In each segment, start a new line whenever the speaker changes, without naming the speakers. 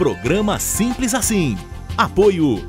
Programa Simples Assim. Apoio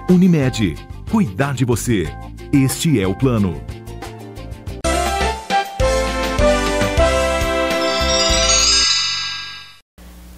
Unimed. Cuidar de você. Este é o plano.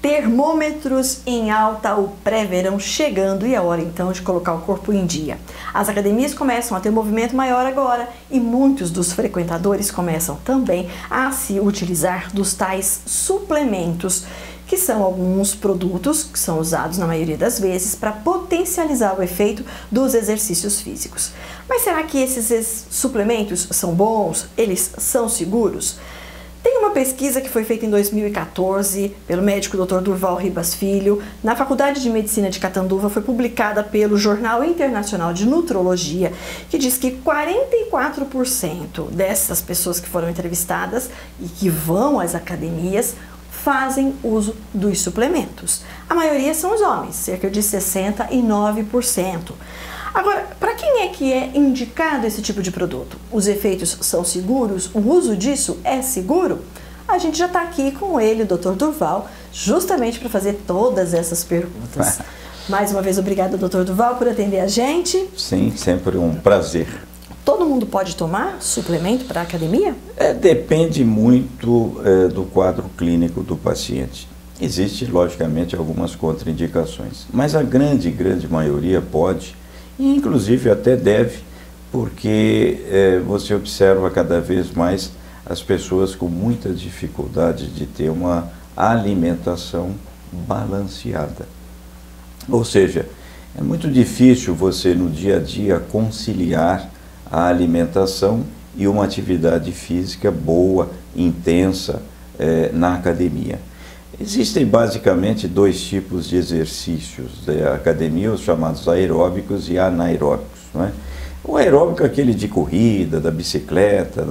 Termômetros em alta, o pré-verão chegando e é hora então de colocar o corpo em dia. As academias começam a ter movimento maior agora e muitos dos frequentadores começam também a se utilizar dos tais suplementos, que são alguns produtos que são usados na maioria das vezes para potencializar o efeito dos exercícios físicos. Mas será que esses suplementos são bons? Eles são seguros? Tem uma pesquisa que foi feita em 2014 pelo médico Dr. Durval Ribas Filho, na Faculdade de Medicina de Catanduva, foi publicada pelo Jornal Internacional de Nutrologia, que diz que 44% dessas pessoas que foram entrevistadas e que vão às academias fazem uso dos suplementos. A maioria são os homens, cerca de 69%. Agora, para quem é que é indicado esse tipo de produto? Os efeitos são seguros? O uso disso é seguro? A gente já está aqui com ele, o Dr. Durval, justamente para fazer todas essas perguntas. Mais uma vez, obrigada, Dr. Durval, por atender a gente.
Sim, sempre um prazer.
Todo mundo pode tomar suplemento para a academia?
Depende muito do quadro clínico do paciente. Existem, logicamente, algumas contraindicações, mas a grande maioria pode, e inclusive até deve, porque você observa cada vez mais as pessoas com muita dificuldade de ter uma alimentação balanceada. Ou seja, é muito difícil você no dia a dia conciliar a alimentação e uma atividade física boa, intensa na academia. Existem basicamente dois tipos de exercícios da academia, os chamados aeróbicos e anaeróbicos. Não é? O aeróbico é aquele de corrida, da bicicleta,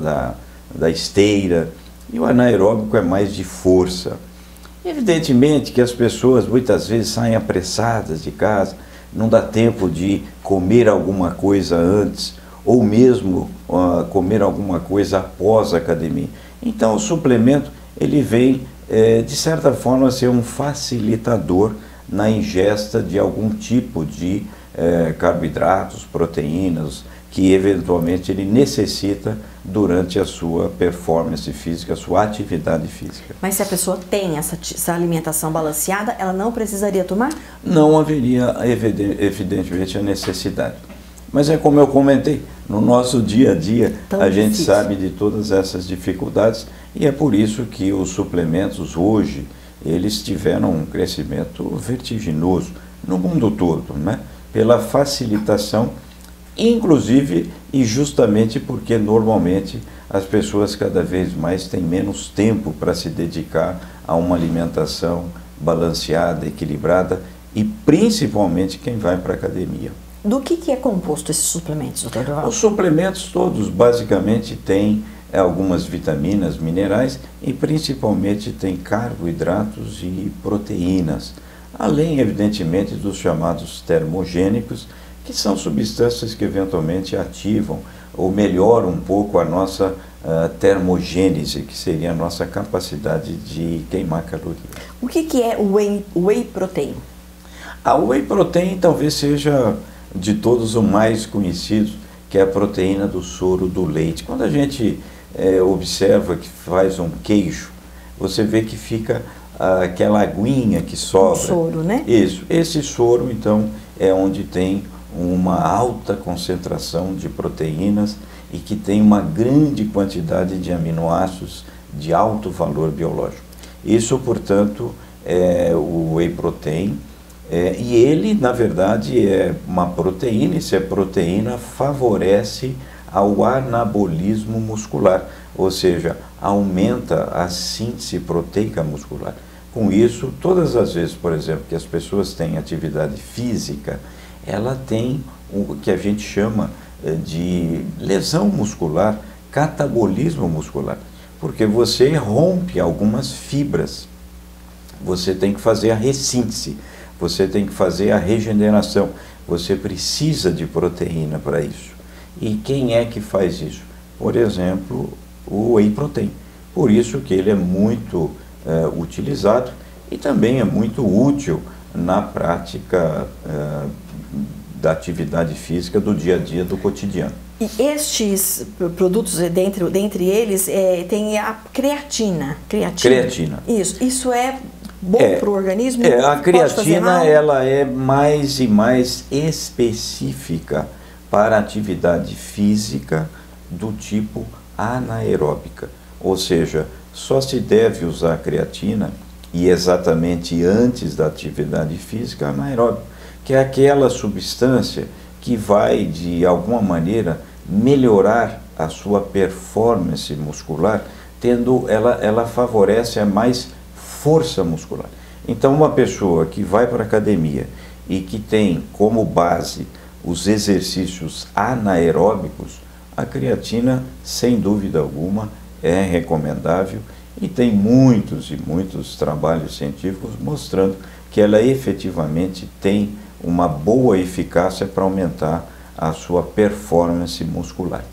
da esteira, e o anaeróbico é mais de força. Evidentemente que as pessoas muitas vezes saem apressadas de casa, não dá tempo de comer alguma coisa antes, ou mesmo comer alguma coisa após a academia. Então o suplemento ele vem de certa forma ser um facilitador na ingesta de algum tipo de carboidratos, proteínas, que eventualmente ele necessita durante a sua performance física, a sua atividade física.
Mas se a pessoa tem essa alimentação balanceada, ela não precisaria tomar?
Não haveria evidentemente a necessidade. Mas é como eu comentei, no nosso dia a dia a gente sabe de todas essas dificuldades e é por isso que os suplementos hoje, eles tiveram um crescimento vertiginoso no mundo todo, né? Pela facilitação, inclusive e justamente porque normalmente as pessoas cada vez mais têm menos tempo para se dedicar a uma alimentação balanceada, equilibrada e principalmente quem vai para a academia.
Do que é composto esses suplementos, doutor Durval?
Os suplementos todos basicamente têm algumas vitaminas, minerais e principalmente tem carboidratos e proteínas, além evidentemente dos chamados termogênicos, que são substâncias que eventualmente ativam ou melhoram um pouco a nossa termogênese, que seria a nossa capacidade de queimar calorias.
O que é o whey protein?
A whey protein talvez seja de todos o mais conhecido, que é a proteína do soro do leite. Quando a gente observa que faz um queijo, você vê que fica aquela aguinha que sobra.
O soro, né?
Isso. Esse soro, então, é onde tem uma alta concentração de proteínas e que tem uma grande quantidade de aminoácidos de alto valor biológico. Isso, portanto, é o whey protein. E ele, na verdade, é uma proteína, e se é proteína, favorece ao anabolismo muscular, ou seja, aumenta a síntese proteica muscular. Com isso, todas as vezes, por exemplo, que as pessoas têm atividade física, ela tem o que a gente chama de lesão muscular, catabolismo muscular, porque você rompe algumas fibras, você tem que fazer a ressíntese, você tem que fazer a regeneração, você precisa de proteína para isso. E quem é que faz isso? Por exemplo, o whey protein. Por isso que ele é muito utilizado e também é muito útil na prática da atividade física do dia a dia, do cotidiano.
E estes produtos, dentre eles, tem a creatina.
Creatina.
Isso é bom para o organismo?
A creatina ela é mais e mais específica para atividade física do tipo anaeróbica. Ou seja, só se deve usar a creatina e exatamente antes da atividade física anaeróbica, que é aquela substância que vai, de alguma maneira, melhorar a sua performance muscular, ela favorece a mais força muscular. Então, uma pessoa que vai para a academia e que tem como base os exercícios anaeróbicos, a creatina, sem dúvida alguma, é recomendável e tem muitos e muitos trabalhos científicos mostrando que ela efetivamente tem uma boa eficácia para aumentar a sua performance muscular.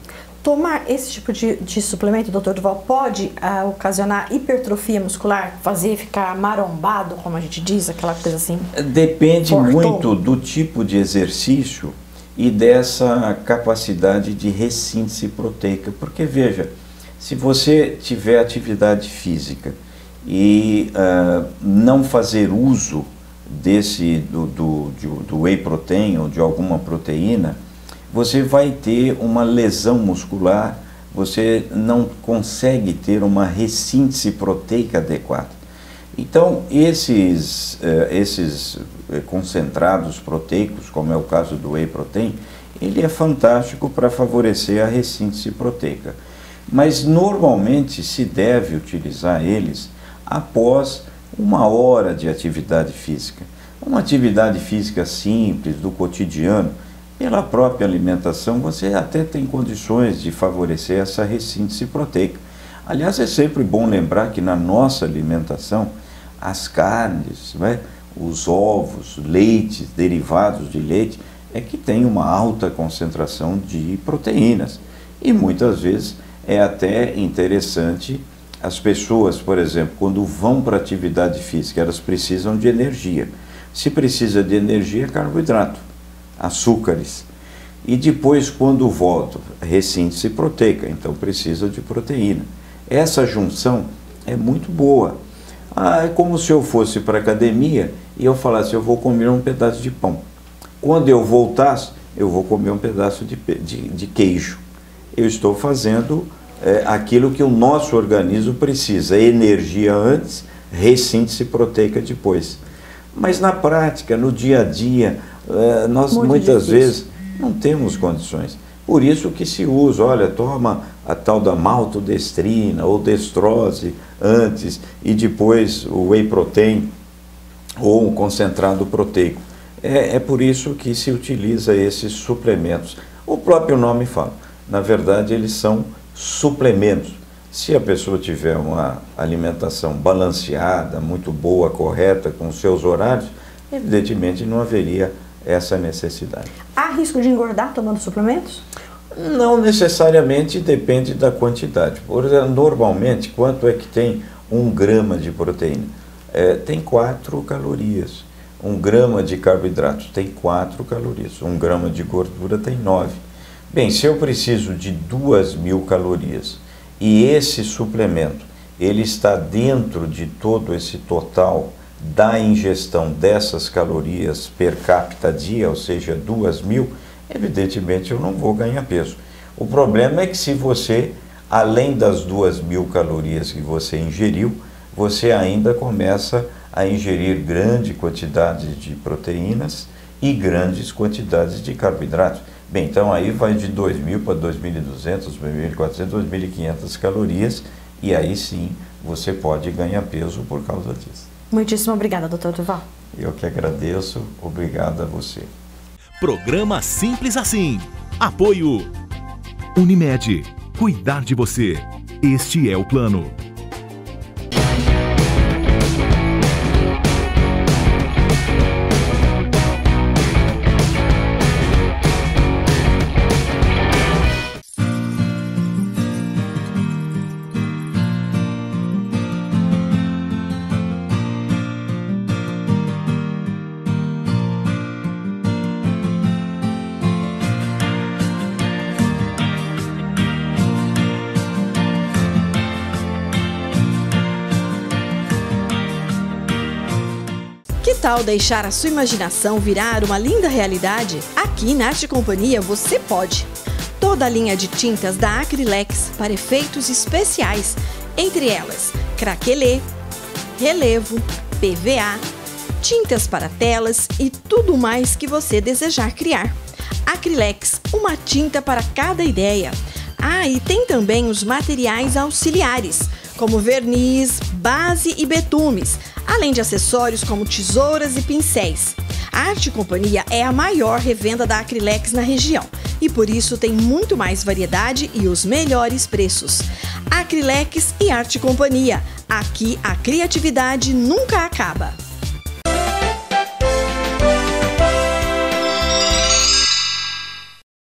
Tomar esse tipo de suplemento, Dr. Durval, pode ocasionar hipertrofia muscular, fazer ficar marombado, como a gente diz, aquela coisa assim?
Depende muito do tipo de exercício e dessa capacidade de ressíntese proteica, porque veja, se você tiver atividade física e não fazer uso do whey protein ou de alguma proteína, você vai ter uma lesão muscular, você não consegue ter uma ressíntese proteica adequada. Então, esses concentrados proteicos, como é o caso do whey protein, ele é fantástico para favorecer a ressíntese proteica. Mas, normalmente, se deve utilizar eles após 1 hora de atividade física. Uma atividade física simples, do cotidiano, pela própria alimentação, você até tem condições de favorecer essa ressíntese proteica. Aliás, é sempre bom lembrar que na nossa alimentação, as carnes, os ovos, leites, derivados de leite, é que tem uma alta concentração de proteínas. E muitas vezes é até interessante as pessoas, por exemplo, quando vão para a atividade física, elas precisam de energia. Se precisa de energia, carboidrato, açúcares. E depois, quando voltam, ressíntese proteica, então precisa de proteína. Essa junção é muito boa. É como se eu fosse para a academia e eu falasse, eu vou comer um pedaço de pão. Quando eu voltasse, eu vou comer um pedaço de queijo. Eu estou fazendo aquilo que o nosso organismo precisa, energia antes, ressíntese proteica depois. Mas na prática, no dia a dia, nós muitas vezes não temos condições. Por isso que se usa, olha, toma a tal da maltodestrina ou destrose antes e depois o whey protein ou um concentrado proteico. É por isso que se utiliza esses suplementos. O próprio nome fala, na verdade eles são suplementos. Se a pessoa tiver uma alimentação balanceada, muito boa, correta, com seus horários, evidentemente não haveria essa necessidade.
Há risco de engordar tomando suplementos?
Não necessariamente, depende da quantidade. Por exemplo, normalmente, quanto é que tem 1 grama de proteína? Tem 4 calorias. 1 grama de carboidratos tem 4 calorias. 1 grama de gordura tem 9. Bem, se eu preciso de 2.000 calorias e esse suplemento ele está dentro de todo esse total da ingestão dessas calorias per capita dia, ou seja, 2.000, evidentemente eu não vou ganhar peso. O problema é que se você, além das 2.000 calorias que você ingeriu, você ainda começa a ingerir grande quantidade de proteínas e grandes quantidades de carboidratos. Bem, então aí vai de 2.000 para 2.200, 2.400, 2.500 calorias e aí sim você pode ganhar peso por causa disso.
Muitíssimo obrigada, Dr. Durval.
Eu que agradeço, obrigado a você.
Programa Simples Assim. Apoio Unimed. Cuidar de você. Este é o plano.
Que tal deixar a sua imaginação virar uma linda realidade? Aqui na Arte Companhia você pode. Toda a linha de tintas da Acrylex para efeitos especiais, entre elas craquelê, relevo, PVA, tintas para telas e tudo mais que você desejar criar. Acrylex, uma tinta para cada ideia. Ah, e tem também os materiais auxiliares, como verniz, base e betumes, além de acessórios como tesouras e pincéis. A Arte Companhia é a maior revenda da Acrylex na região e por isso tem muito mais variedade e os melhores preços. Acrylex e Arte Companhia. Aqui a criatividade nunca acaba.